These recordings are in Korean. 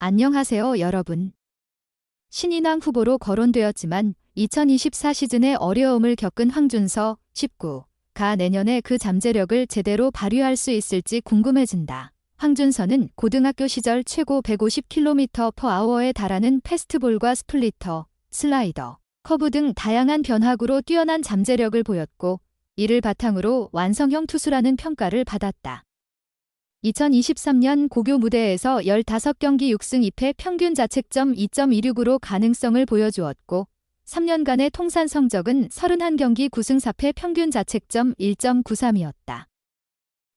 안녕하세요, 여러분. 신인왕 후보로 거론되었지만 2024 시즌에 어려움을 겪은 황준서 19가 내년에 그 잠재력을 제대로 발휘할 수 있을지 궁금해진다. 황준서는 고등학교 시절 최고 150km/h에 달하는 패스트볼과 스플리터, 슬라이더, 커브 등 다양한 변화구로 뛰어난 잠재력을 보였고 이를 바탕으로 완성형 투수라는 평가를 받았다. 2023년 고교 무대에서 15경기 6승 2패 평균 자책점 2.26으로 가능성을 보여주었고 3년간의 통산 성적은 31경기 9승 4패 평균 자책점 1.93이었다.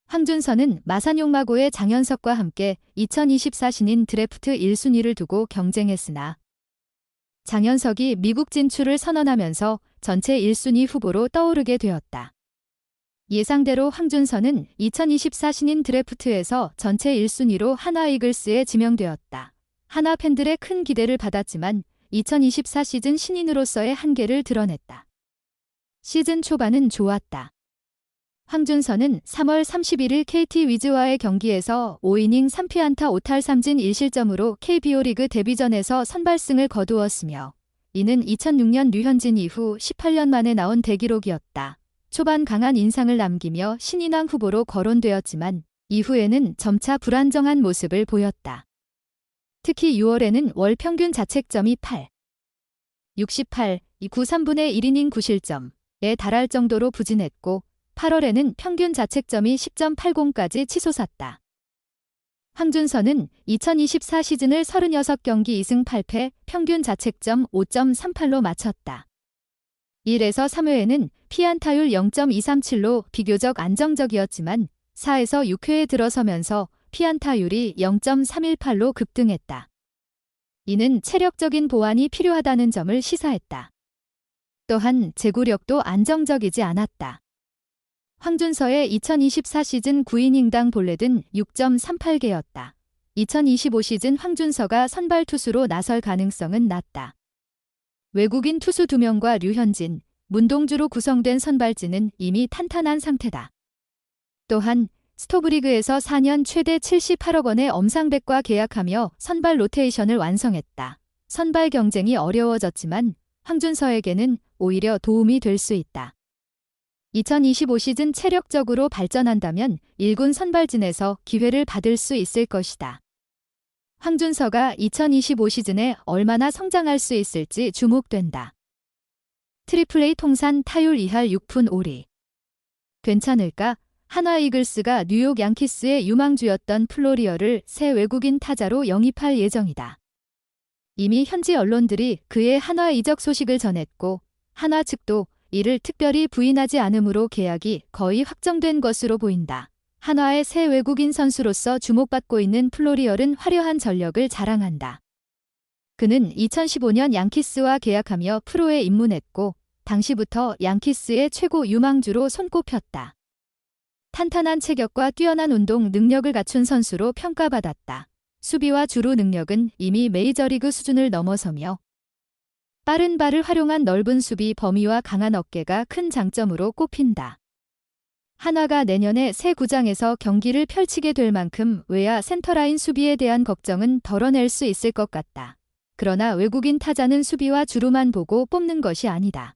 황준서는 마산용마고의 장현석과 함께 2024 신인 드래프트 1순위를 두고 경쟁했으나 장현석이 미국 진출을 선언하면서 전체 1순위 후보로 떠오르게 되었다. 예상대로 황준서는 2024 신인 드래프트에서 전체 1순위로 한화 이글스에 지명되었다. 한화 팬들의 큰 기대를 받았지만 2024 시즌 신인으로서의 한계를 드러냈다. 시즌 초반은 좋았다. 황준서는 3월 31일 KT 위즈와의 경기에서 5이닝 3피안타 5탈 3진 1실점으로 KBO 리그 데뷔전에서 선발승을 거두었으며 이는 2006년 류현진 이후 18년 만에 나온 대기록이었다. 초반 강한 인상을 남기며 신인왕 후보로 거론되었지만 이후에는 점차 불안정한 모습을 보였다. 특히 6월에는 월 평균 자책점이 68, 93분의 1이닝 9실점에 달할 정도로 부진했고 8월에는 평균 자책점이 10.80까지 치솟았다. 황준서는 2024 시즌을 36경기 2승 8패 평균 자책점 5.38로 마쳤다. 1에서 3회에는 피안타율 0.237로 비교적 안정적이었지만 4에서 6회에 들어서면서 피안타율이 0.318로 급등했다. 이는 체력적인 보완이 필요하다는 점을 시사했다. 또한 제구력도 안정적이지 않았다. 황준서의 2024 시즌 9이닝당 볼넷은 6.38개였다. 2025 시즌 황준서가 선발 투수로 나설 가능성은 낮다. 외국인 투수 2명과 류현진, 문동주로 구성된 선발진은 이미 탄탄한 상태다. 또한 스토브리그에서 4년 최대 78억 원의 엄상백과 계약하며 선발 로테이션을 완성했다. 선발 경쟁이 어려워졌지만 황준서에게는 오히려 도움이 될 수 있다. 2025 시즌 체력적으로 발전한다면 1군 선발진에서 기회를 받을 수 있을 것이다. 황준서가 2025 시즌에 얼마나 성장할 수 있을지 주목된다. 트리플A 통산 타율 2할 6푼 5리. 괜찮을까? 한화 이글스가 뉴욕 양키스의 유망주였던 플로리어를 새 외국인 타자로 영입할 예정이다. 이미 현지 언론들이 그의 한화 이적 소식을 전했고 한화 측도 이를 특별히 부인하지 않으므로 계약이 거의 확정된 것으로 보인다. 한화의 새 외국인 선수로서 주목받고 있는 플로리얼은 화려한 전력을 자랑한다. 그는 2015년 양키스와 계약하며 프로에 입문했고 당시부터 양키스의 최고 유망주로 손꼽혔다. 탄탄한 체격과 뛰어난 운동 능력을 갖춘 선수로 평가받았다. 수비와 주루 능력은 이미 메이저리그 수준을 넘어서며 빠른 발을 활용한 넓은 수비 범위와 강한 어깨가 큰 장점으로 꼽힌다. 한화가 내년에 새 구장에서 경기를 펼치게 될 만큼 외야 센터라인 수비에 대한 걱정은 덜어낼 수 있을 것 같다. 그러나 외국인 타자는 수비와 주루만 보고 뽑는 것이 아니다.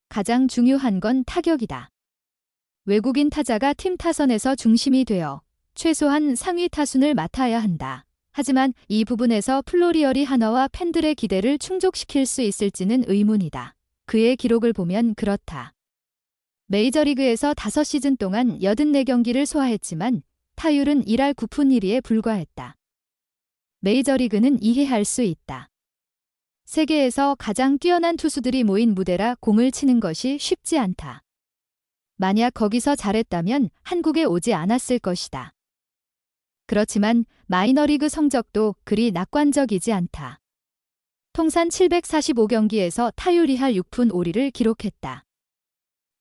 가장 중요한 건 타격이다. 외국인 타자가 팀 타선에서 중심이 되어 최소한 상위 타순을 맡아야 한다. 하지만 이 부분에서 플로리얼이 한화와 팬들의 기대를 충족시킬 수 있을지는 의문이다. 그의 기록을 보면 그렇다. 메이저리그에서 5시즌 동안 84경기를 소화했지만 타율은 1할 9푼 1리에 불과했다. 메이저리그는 이해할 수 있다. 세계에서 가장 뛰어난 투수들이 모인 무대라 공을 치는 것이 쉽지 않다. 만약 거기서 잘했다면 한국에 오지 않았을 것이다. 그렇지만 마이너리그 성적도 그리 낙관적이지 않다. 통산 745경기에서 타율 2할 6푼 5리를 기록했다.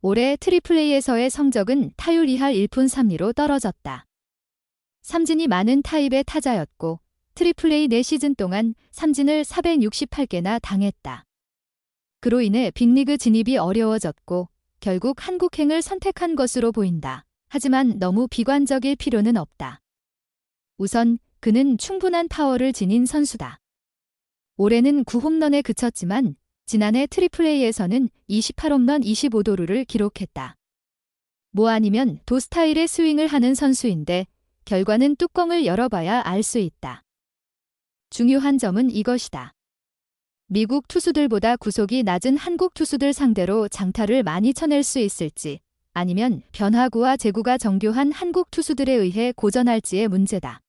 올해 트리플A에서의 성적은 타율 2할 1푼 3리로 떨어졌다. 삼진이 많은 타입의 타자였고 트리플A 4시즌 동안 삼진을 468개나 당했다. 그로 인해 빅리그 진입이 어려워졌고 결국 한국행을 선택한 것으로 보인다. 하지만 너무 비관적일 필요는 없다. 우선 그는 충분한 파워를 지닌 선수다. 올해는 9홈런에 그쳤지만 지난해 트리플A에서는 28홈런 25도루를 기록했다. 뭐 아니면 도 스타일의 스윙을 하는 선수인데 결과는 뚜껑을 열어봐야 알 수 있다. 중요한 점은 이것이다. 미국 투수들보다 구속이 낮은 한국 투수들 상대로 장타를 많이 쳐낼 수 있을지 아니면 변화구와 제구가 정교한 한국 투수들에 의해 고전할지의 문제다.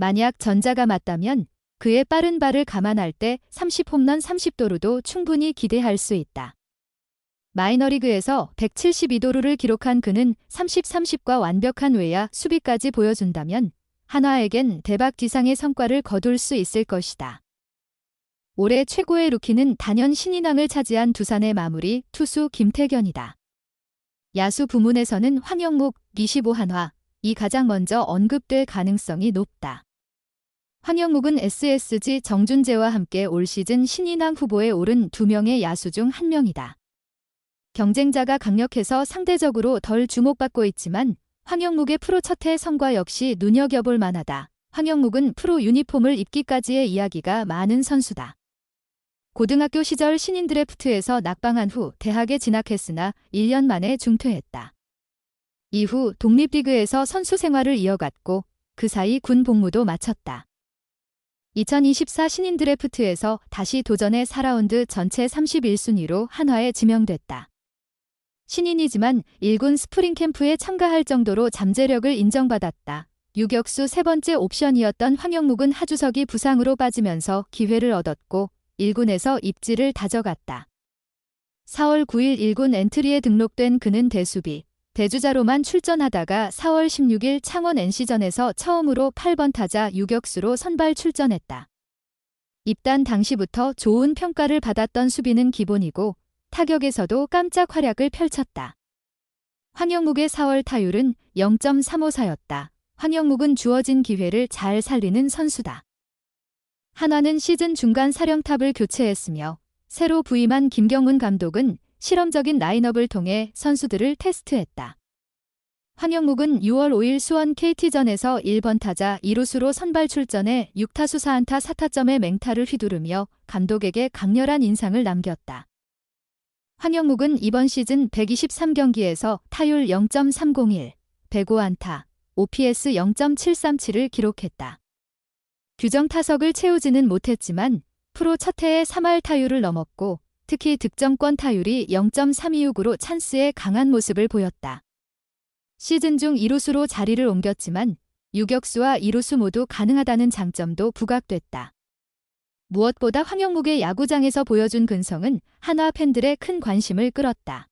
만약 전자가 맞다면 그의 빠른 발을 감안할 때 30홈런 30도루도 충분히 기대할 수 있다. 마이너리그에서 172도루를 기록한 그는 30-30과 완벽한 외야 수비까지 보여준다면 한화에겐 대박 기상의 성과를 거둘 수 있을 것이다. 올해 최고의 루키는 단연 신인왕을 차지한 두산의 마무리 투수 김태견이다. 야수 부문에서는 황영묵, 25 한화, 이 가장 먼저 언급될 가능성이 높다. 황영묵은 SSG 정준재와 함께 올 시즌 신인왕 후보에 오른 2명의 야수 중 1명이다. 경쟁자가 강력해서 상대적으로 덜 주목받고 있지만 황영묵의 프로 첫해 성과 역시 눈여겨볼 만하다. 황영묵은 프로 유니폼을 입기까지의 이야기가 많은 선수다. 고등학교 시절 신인 드래프트에서 낙방한 후 대학에 진학했으나 1년 만에 중퇴했다. 이후 독립리그에서 선수 생활을 이어갔고 그 사이 군 복무도 마쳤다. 2024 신인 드래프트에서 다시 도전해 4라운드 전체 31순위로 한화에 지명됐다. 신인이지만 1군 스프링 캠프에 참가할 정도로 잠재력을 인정받았다. 유격수 세 번째 옵션이었던 황영묵은 하주석이 부상으로 빠지면서 기회를 얻었고 1군에서 입지를 다져갔다. 4월 9일 1군 엔트리에 등록된 그는 대수비, 대주자로만 출전하다가 4월 16일 창원 NC전에서 처음으로 8번 타자 유격수로 선발 출전했다. 입단 당시부터 좋은 평가를 받았던 수비는 기본이고 타격에서도 깜짝 활약을 펼쳤다. 황영묵의 4월 타율은 0.354였다. 황영묵은 주어진 기회를 잘 살리는 선수다. 한화는 시즌 중간 사령탑을 교체했으며 새로 부임한 김경훈 감독은 실험적인 라인업을 통해 선수들을 테스트했다. 황영묵은 6월 5일 수원 KT전에서 1번 타자 2루수로 선발 출전해 6타수 4안타 4타점의 맹타를 휘두르며 감독에게 강렬한 인상을 남겼다. 황영묵은 이번 시즌 123경기에서 타율 0.301, 105안타, OPS 0.737을 기록했다. 규정 타석을 채우지는 못했지만 프로 첫 해에 3할 타율을 넘었고 특히 득점권 타율이 0.326으로 찬스에 강한 모습을 보였다. 시즌 중 2루수로 자리를 옮겼지만 유격수와 2루수 모두 가능하다는 장점도 부각됐다. 무엇보다 황영묵의 야구장에서 보여준 근성은 한화 팬들의 큰 관심을 끌었다.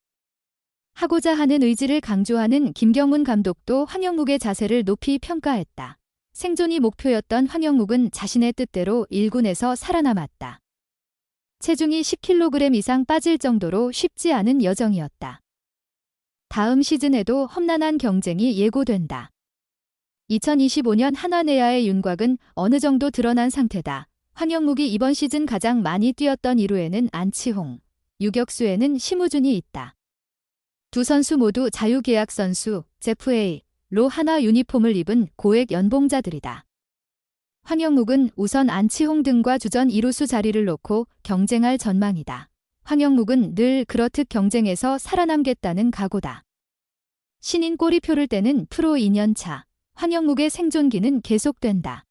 하고자 하는 의지를 강조하는 김경훈 감독도 황영묵의 자세를 높이 평가했다. 생존이 목표였던 황영묵은 자신의 뜻대로 1군에서 살아남았다. 체중이 10kg 이상 빠질 정도로 쉽지 않은 여정이었다. 다음 시즌에도 험난한 경쟁이 예고된다. 2025년 한화 내야의 윤곽은 어느 정도 드러난 상태다. 황영묵이 이번 시즌 가장 많이 뛰었던 2루에는 안치홍, 유격수에는 심우준이 있다. 두 선수 모두 자유계약 선수, 제프A.로 한화 유니폼을 입은 고액 연봉자들이다. 황영묵은 우선 안치홍 등과 주전 2루수 자리를 놓고 경쟁할 전망이다. 황영묵은 늘 그렇듯 경쟁에서 살아남겠다는 각오다. 신인 꼬리표를 떼는 프로 2년차, 황영묵의 생존기는 계속된다.